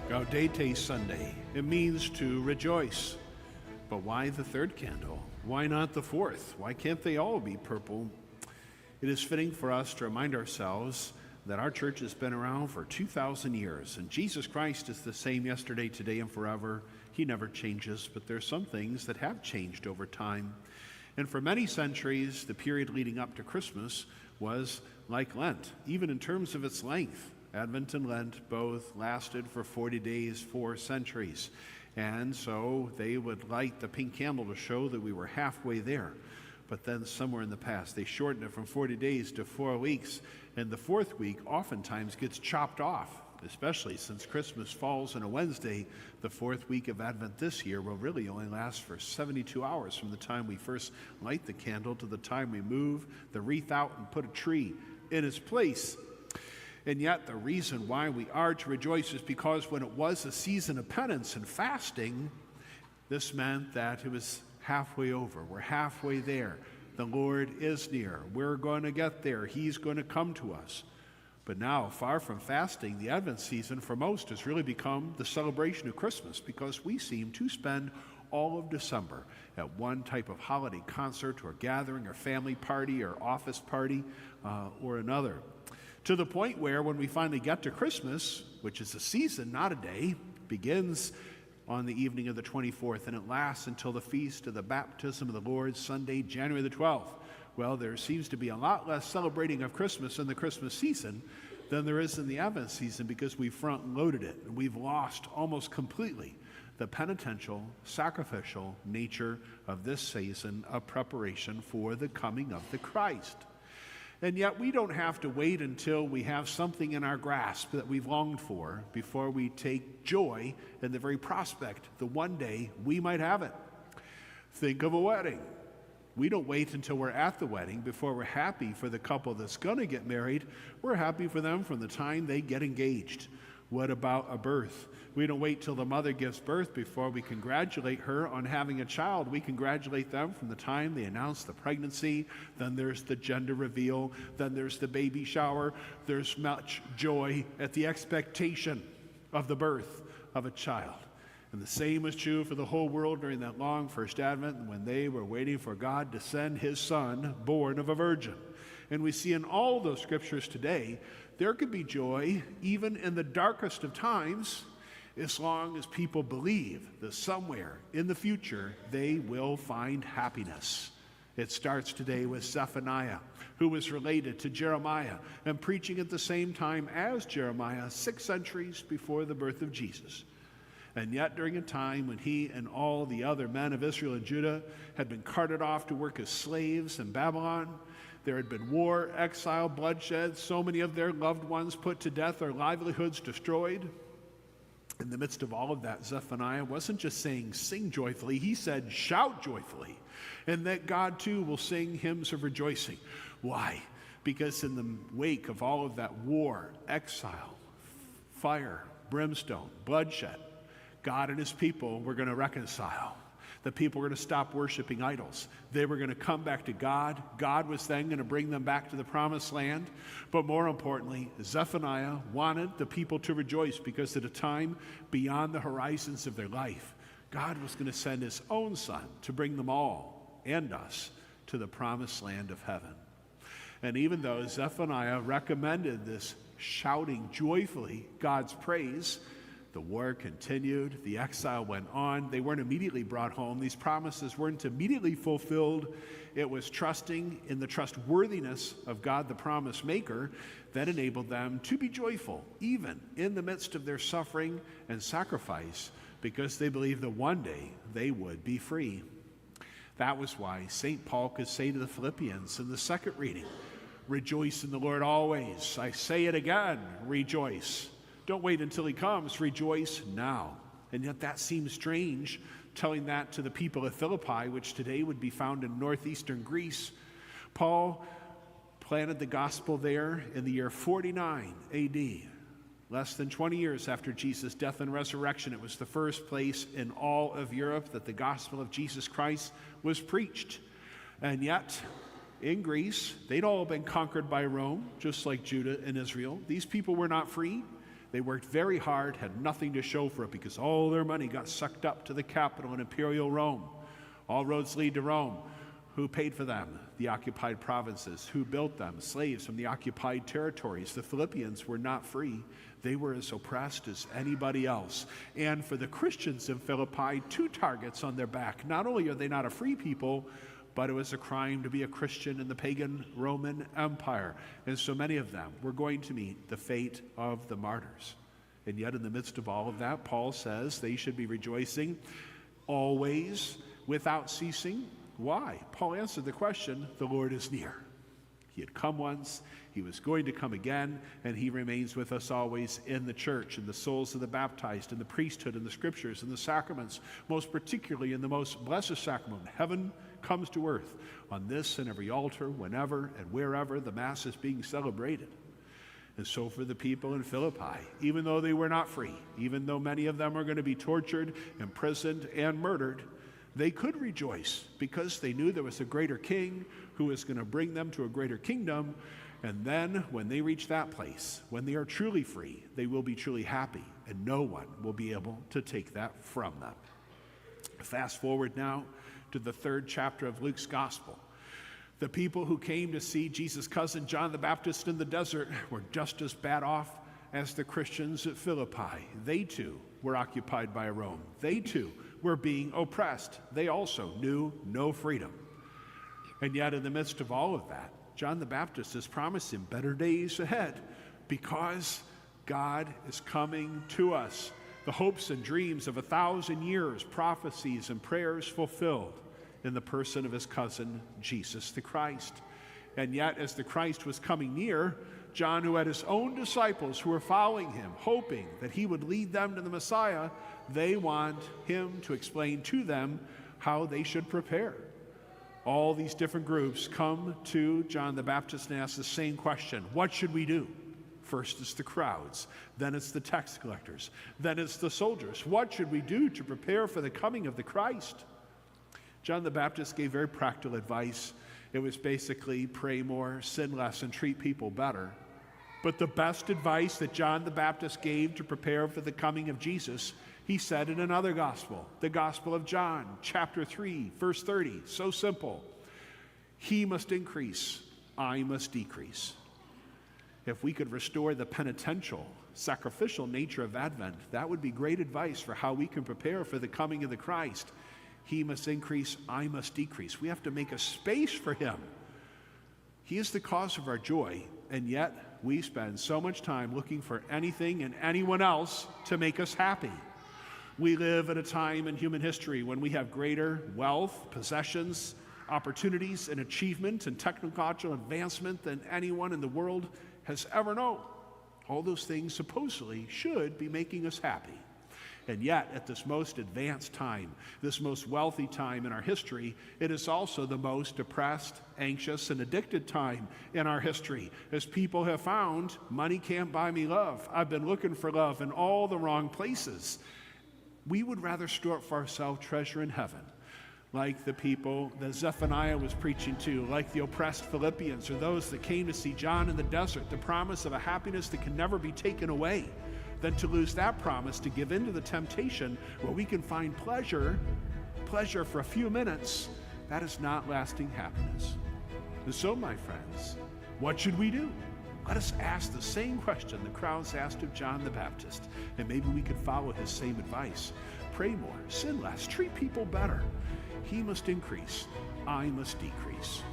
Gaudete Sunday. It means to rejoice. But why the third candle? Why not the fourth? Why can't they all be purple? It is fitting for us to remind ourselves that our church has been around for 2,000 years, and Jesus Christ is the same yesterday, today, and forever. He never changes, but there's some things that have changed over time. And for many centuries, the period leading up to Christmas was like Lent, even in terms of its length. Advent and Lent both lasted for 40 days, 4 centuries. And so they would light the pink candle to show that we were halfway there. But then somewhere in the past, they shortened it from 40 days to 4 weeks. And the fourth week oftentimes gets chopped off, especially since Christmas falls on a Wednesday. The fourth week of Advent this year will really only last for 72 hours from the time we first light the candle to the time we move the wreath out and put a tree in its place. And yet the reason why we are to rejoice is because when it was a season of penance and fasting, this meant that it was halfway over. We're halfway there. The Lord is near. We're going to get there. He's going to come to us. But now, far from fasting, the Advent season for most has really become the celebration of Christmas, because we seem to spend all of December at one type of holiday concert or gathering or family party or office party or another. To the point where when we finally get to Christmas, which is a season, not a day, begins on the evening of the 24th, and it lasts until the feast of the baptism of the Lord, Sunday, January the 12th. Well, there seems to be a lot less celebrating of Christmas in the Christmas season than there is in the Advent season, because we front-loaded it, and we've lost almost completely the penitential, sacrificial nature of this season of preparation for the coming of the Christ. And yet we don't have to wait until we have something in our grasp that we've longed for before we take joy in the very prospect that one day we might have it. Think of a wedding. We don't wait until we're at the wedding before we're happy for the couple that's going to get married. We're happy for them from the time they get engaged. What about a birth? We don't wait till the mother gives birth before we congratulate her on having a child. We congratulate them from the time they announce the pregnancy. Then there's the gender reveal. Then there's the baby shower. There's much joy at the expectation of the birth of a child. And the same was true for the whole world during that long first Advent, when they were waiting for God to send his Son, born of a virgin. And we see in all those scriptures today, there could be joy even in the darkest of times, as long as people believe that somewhere in the future they will find happiness. It starts today with Zephaniah, who was related to Jeremiah and preaching at the same time as Jeremiah 6 centuries before the birth of Jesus. And yet during a time when he and all the other men of Israel and Judah had been carted off to work as slaves in Babylon, there had been war, exile, bloodshed, so many of their loved ones put to death, their livelihoods destroyed. In the midst of all of that, Zephaniah wasn't just saying sing joyfully, he said shout joyfully, and that God too will sing hymns of rejoicing. Why? Because in the wake of all of that war, exile, fire, brimstone, bloodshed, God and his people were going to reconcile. The people were going to stop worshiping idols. They were going to come back to God. God was then going to bring them back to the promised land. But more importantly, Zephaniah wanted the people to rejoice, because at a time beyond the horizons of their life, God was going to send his own Son to bring them all and us to the promised land of heaven. And even though Zephaniah recommended this shouting joyfully God's praise, the war continued, the exile went on, they weren't immediately brought home, these promises weren't immediately fulfilled. It was trusting in the trustworthiness of God, the promise maker, that enabled them to be joyful, even in the midst of their suffering and sacrifice, because they believed that one day they would be free. That was why St. Paul could say to the Philippians in the second reading, "Rejoice in the Lord always. I say it again, rejoice. Don't wait until he comes, rejoice now." And yet that seems strange, telling that to the people of Philippi, which today would be found in northeastern Greece. Paul planted the gospel there in the year 49 AD, less than 20 years after Jesus' death and resurrection. It was the first place in all of Europe that the gospel of Jesus Christ was preached. And yet, in Greece, they'd all been conquered by Rome, just like Judah and Israel. These people were not free. They worked very hard, had nothing to show for it because all their money got sucked up to the capital in imperial Rome. All roads lead to Rome. Who paid for them? The occupied provinces. Who built them? Slaves from the occupied territories. The Philippians were not free. They were as oppressed as anybody else. And for the Christians in Philippi, two targets on their back. Not only are they not a free people, but it was a crime to be a Christian in the pagan Roman Empire. And so many of them were going to meet the fate of the martyrs. And yet in the midst of all of that, Paul says they should be rejoicing always without ceasing. Why? Paul answered the question, the Lord is near. He had come once, he was going to come again, and he remains with us always in the church, in the souls of the baptized, in the priesthood, in the scriptures, in the sacraments, most particularly in the most blessed sacrament. Heaven comes to earth on this and every altar, whenever and wherever the Mass is being celebrated. And so for the people in Philippi, even though they were not free, even though many of them were going to be tortured, imprisoned, and murdered, they could rejoice because they knew there was a greater king who was going to bring them to a greater kingdom. And then when they reach that place, when they are truly free, they will be truly happy, and no one will be able to take that from them. Fast forward now to the 3rd chapter of Luke's gospel. The people who came to see Jesus' cousin John the Baptist in the desert were just as bad off as the Christians at Philippi. They too were occupied by Rome. They too were being oppressed. They also knew no freedom. And yet in the midst of all of that, John the Baptist is promising better days ahead because God is coming to us. The hopes and dreams of 1,000 years, prophecies and prayers fulfilled in the person of his cousin, Jesus the Christ. And yet, as the Christ was coming near, John, who had his own disciples who were following him, hoping that he would lead them to the Messiah, they want him to explain to them how they should prepare. All these different groups come to John the Baptist and ask the same question: what should we do? First it's the crowds, then it's the tax collectors, then it's the soldiers. What should we do to prepare for the coming of the Christ? John the Baptist gave very practical advice. It was basically pray more, sin less, and treat people better. But the best advice that John the Baptist gave to prepare for the coming of Jesus, he said in another gospel, the Gospel of John, chapter 3, verse 30. So simple. He must increase, I must decrease. If we could restore the penitential, sacrificial nature of Advent, that would be great advice for how we can prepare for the coming of the Christ. He must increase, I must decrease. We have to make a space for him. He is the cause of our joy, and yet we spend so much time looking for anything and anyone else to make us happy. We live at a time in human history when we have greater wealth, possessions, opportunities, and achievement and technological advancement than anyone in the world has ever known. All those things supposedly should be making us happy. And yet, at this most advanced time, this most wealthy time in our history, it is also the most depressed, anxious, and addicted time in our history. As people have found, money can't buy me love. I've been looking for love in all the wrong places. We would rather store up for ourselves treasure in heaven, like the people that Zephaniah was preaching to, like the oppressed Philippians, or those that came to see John in the desert, the promise of a happiness that can never be taken away, than to lose that promise, to give in to the temptation where we can find pleasure for a few minutes. That is not lasting happiness. And so, my friends, what should we do? Let us ask the same question the crowds asked of John the Baptist, and maybe we could follow his same advice. Pray more, sin less, treat people better. He must increase, I must decrease.